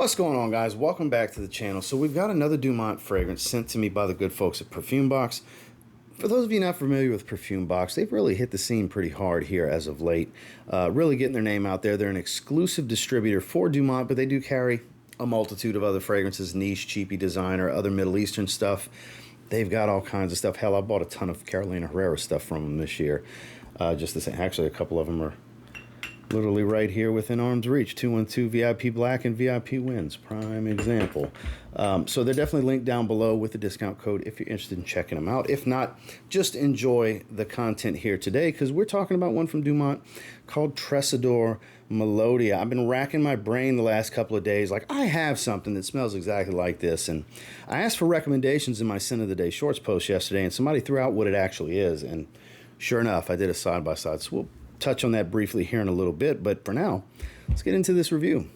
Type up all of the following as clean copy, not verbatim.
What's going on, guys? Welcome back to the channel. So we've got another Dumont fragrance sent to me by the good folks at Perfume Box. For those of you not familiar with Perfume Box, they've really hit the scene pretty hard here as of late, really getting their name out there. They're an exclusive distributor for Dumont, but they do carry a multitude of other fragrances, niche, cheapy designer, other Middle Eastern stuff. They've got all kinds of stuff. Hell, I bought a ton of Carolina Herrera stuff from them this year. Just to say, actually, a couple of them are literally right here within arm's reach. 212 VIP Black and VIP Wins, prime example. So they're definitely linked down below with the discount code if you're interested in checking them out. If not, just enjoy the content here today, because we're talking about one from Dumont called Tresador Melodia. I've been racking my brain the last couple of days, like I have something that smells exactly like this, and I asked for recommendations in my Scent of the Day Shorts post yesterday, and somebody threw out what it actually is, and sure enough, I did a side-by-side. So we'll touch on that briefly here in a little bit, but for now, let's get into this review.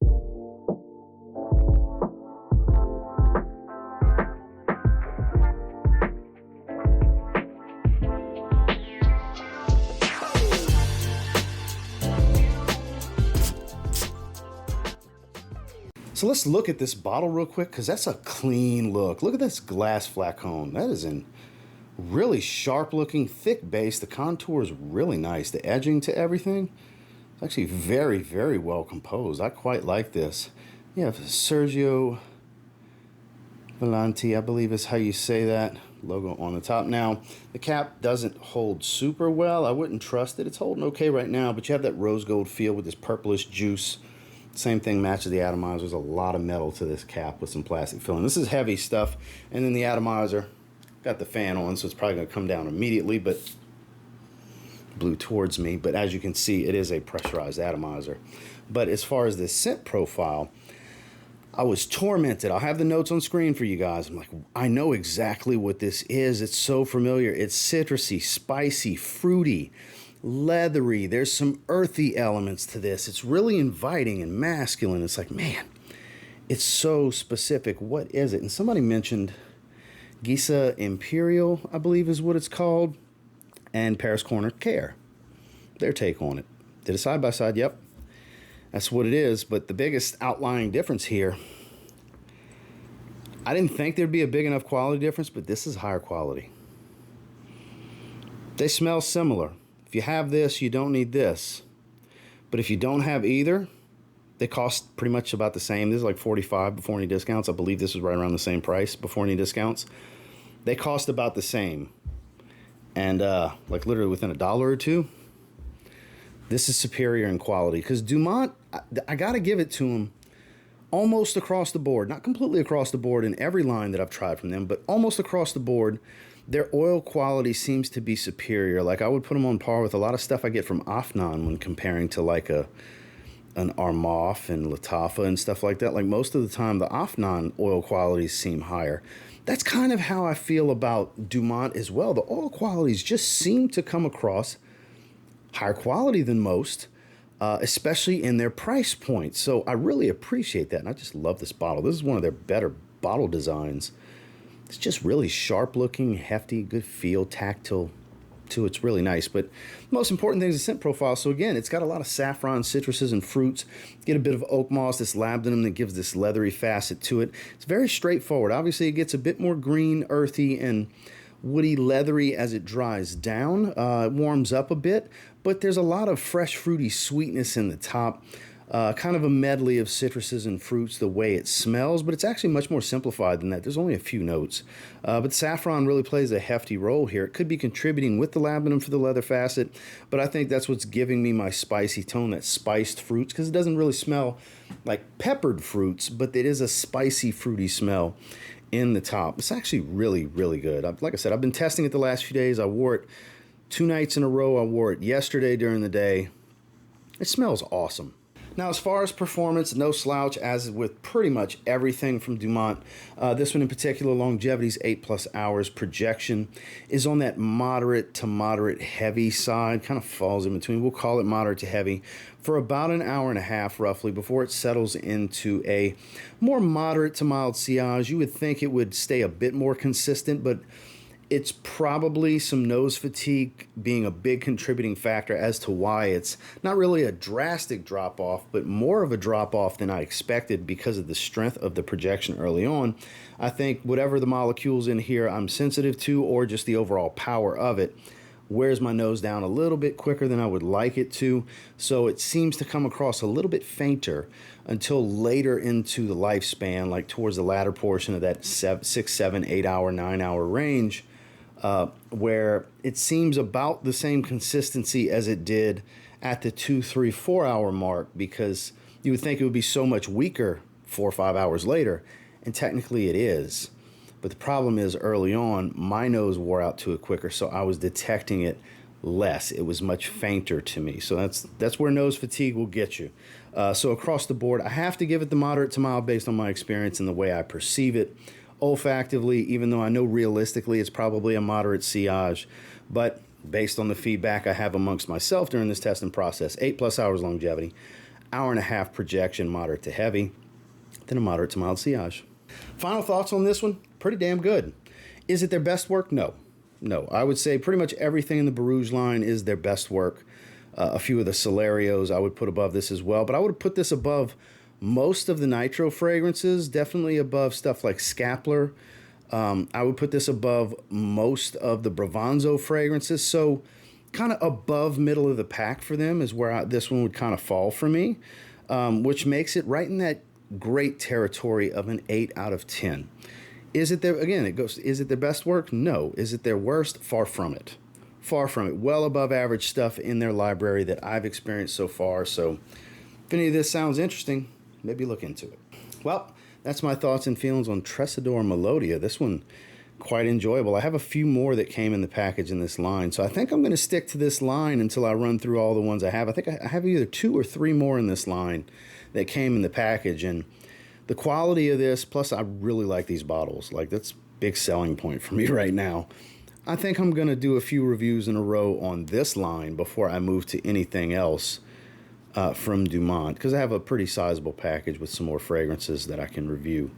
So let's look at this bottle real quick, because that's a clean look. Look at this glass flacon. That is in really sharp looking, thick base. The contour is really nice. The edging to everything, it's actually very, very well composed. I quite like this. You have Sergio Volante, I believe is how you say that. Logo on the top. Now, the cap doesn't hold super well. I wouldn't trust it. It's holding okay right now, but you have that rose gold feel with this purplish juice. Same thing matches the atomizer. There's a lot of metal to this cap with some plastic filling. This is heavy stuff. And then the atomizer, got the fan on, so it's probably going to come down immediately, but blew towards me. But as you can see, it is a pressurized atomizer. But as far as this scent profile, I was tormented. I'll have the notes on screen for you guys. I'm like, I know exactly what this is. It's so familiar. It's citrusy, spicy, fruity, leathery. There's some earthy elements to this. It's really inviting and masculine. It's like, man, it's so specific. What is it? And somebody mentioned Gisa Imperial, I believe is what it's called, and Paris Corner Care. Their take on it. Did a side-by-side, yep. That's what it is, but the biggest outlying difference here, I didn't think there'd be a big enough quality difference, but this is higher quality. They smell similar. If you have this, you don't need this. But if you don't have either, they cost pretty much about the same. This is like $45 before any discounts. I believe this is right around the same price before any discounts. They cost about the same. And like literally within $1 or $2, this is superior in quality. Because Dumont, I got to give it to them almost across the board. Not completely across the board in every line that I've tried from them, but almost across the board. Their oil quality seems to be superior. Like I would put them on par with a lot of stuff I get from Afnan when comparing to like an Armaf and Latafa and stuff like that. Like most of the time, the Afnan oil qualities seem higher. That's kind of how I feel about Dumont as well. The oil qualities just seem to come across higher quality than most, especially in their price point. So I really appreciate that, and I just love this bottle. This is one of their better bottle designs. It's just really sharp looking, hefty, good feel, tactile too. It's really nice. But the most important thing is the scent profile. So again, it's got a lot of saffron, citruses, and fruits. Get a bit of oak moss that's labdanum that gives this leathery facet to it. It's very straightforward. Obviously, it gets a bit more green, earthy, and woody, leathery as it dries down. It warms up a bit, but there's a lot of fresh, fruity sweetness in the top. Kind of a medley of citruses and fruits the way it smells, but it's actually much more simplified than that. There's only a few notes. But saffron really plays a hefty role here. It could be contributing with the labdanum for the leather facet, but I think that's what's giving me my spicy tone, that spiced fruits, because it doesn't really smell like peppered fruits, but it is a spicy, fruity smell in the top. It's actually really, really good. Like I said, I've been testing it the last few days. I wore it 2 nights in a row. I wore it yesterday during the day. It smells awesome. Now, as far as performance, no slouch, as with pretty much everything from Dumont. This one in particular, longevity's 8+ hours. Projection is on that moderate to moderate heavy side, kind of falls in between. We'll call it moderate to heavy for about an hour and a half roughly before it settles into a more moderate to mild sillage. You would think it would stay a bit more consistent, but It's probably some nose fatigue being a big contributing factor as to why it's not really a drastic drop off, but more of a drop off than I expected because of the strength of the projection early on. I think whatever the molecules in here I'm sensitive to, or just the overall power of it, wears my nose down a little bit quicker than I would like it to. So it seems to come across a little bit fainter until later into the lifespan, like towards the latter portion of that 6, 7, 8 hour, 9 hour range. Where it seems about the same consistency as it did at the 2, 3, 4 hour mark, because you would think it would be so much weaker 4 or 5 hours later, and technically it is. But the problem is early on, my nose wore out to it quicker, so I was detecting it less. It was much fainter to me. So that's where nose fatigue will get you. So across the board, I have to give it the moderate to mild based on my experience and the way I perceive it. Olfactively, even though I know realistically it's probably a moderate sillage, but based on the feedback I have amongst myself during this testing process, 8+ hours longevity, hour and a half projection, moderate to heavy, then a moderate to mild sillage. Final thoughts on this one, pretty damn good. Is it their best work? No. I would say pretty much everything in the Barouge line is their best work. A few of the Solarios I would put above this as well, but I would put this above most of the nitro fragrances, definitely above stuff like Scapler. I would put this above most of the Bravanzo fragrances. So kind of above middle of the pack for them is where this one would kind of fall for me, which makes it right in that great territory of an 8 out of 10. Is it their, again, is it their best work? No. Is it their worst? Far from it. Far from it. Well above average stuff in their library that I've experienced so far. So if any of this sounds interesting, maybe look into it. Well, that's my thoughts and feelings on Tresador Melodia. This one, quite enjoyable. I have a few more that came in the package in this line, so I think I'm going to stick to this line until I run through all the ones I have. I think I have either 2 or 3 more in this line that came in the package, and the quality of this, plus I really like these bottles. Like, that's a big selling point for me right now. I think I'm going to do a few reviews in a row on this line before I move to anything else from Dumont, because I have a pretty sizable package with some more fragrances that I can review.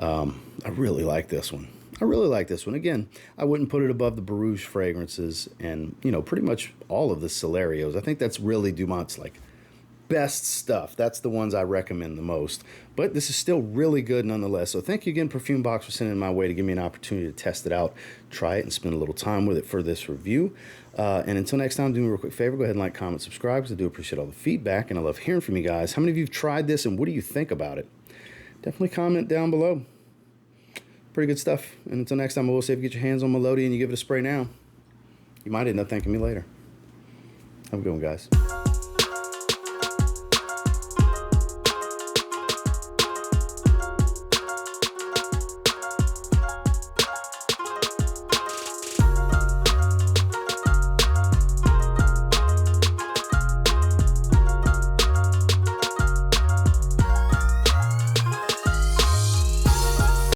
I really like this one. Again, I wouldn't put it above the Barouge fragrances and, pretty much all of the Solarios. I think that's really Dumont's best stuff. That's the ones I recommend the most. But this is still really good nonetheless. So thank you again, Perfume Box, for sending it my way to give me an opportunity to test it out, try it, and spend a little time with it for this review. And until next time, do me a real quick favor. Go ahead and like, comment, subscribe, because I do appreciate all the feedback, and I love hearing from you guys. How many of you have tried this, and what do you think about it? Definitely comment down below. Pretty good stuff. And until next time, I will say, if you get your hands on Melodia and you give it a spray now, you might end up thanking me later. Have a good one, guys.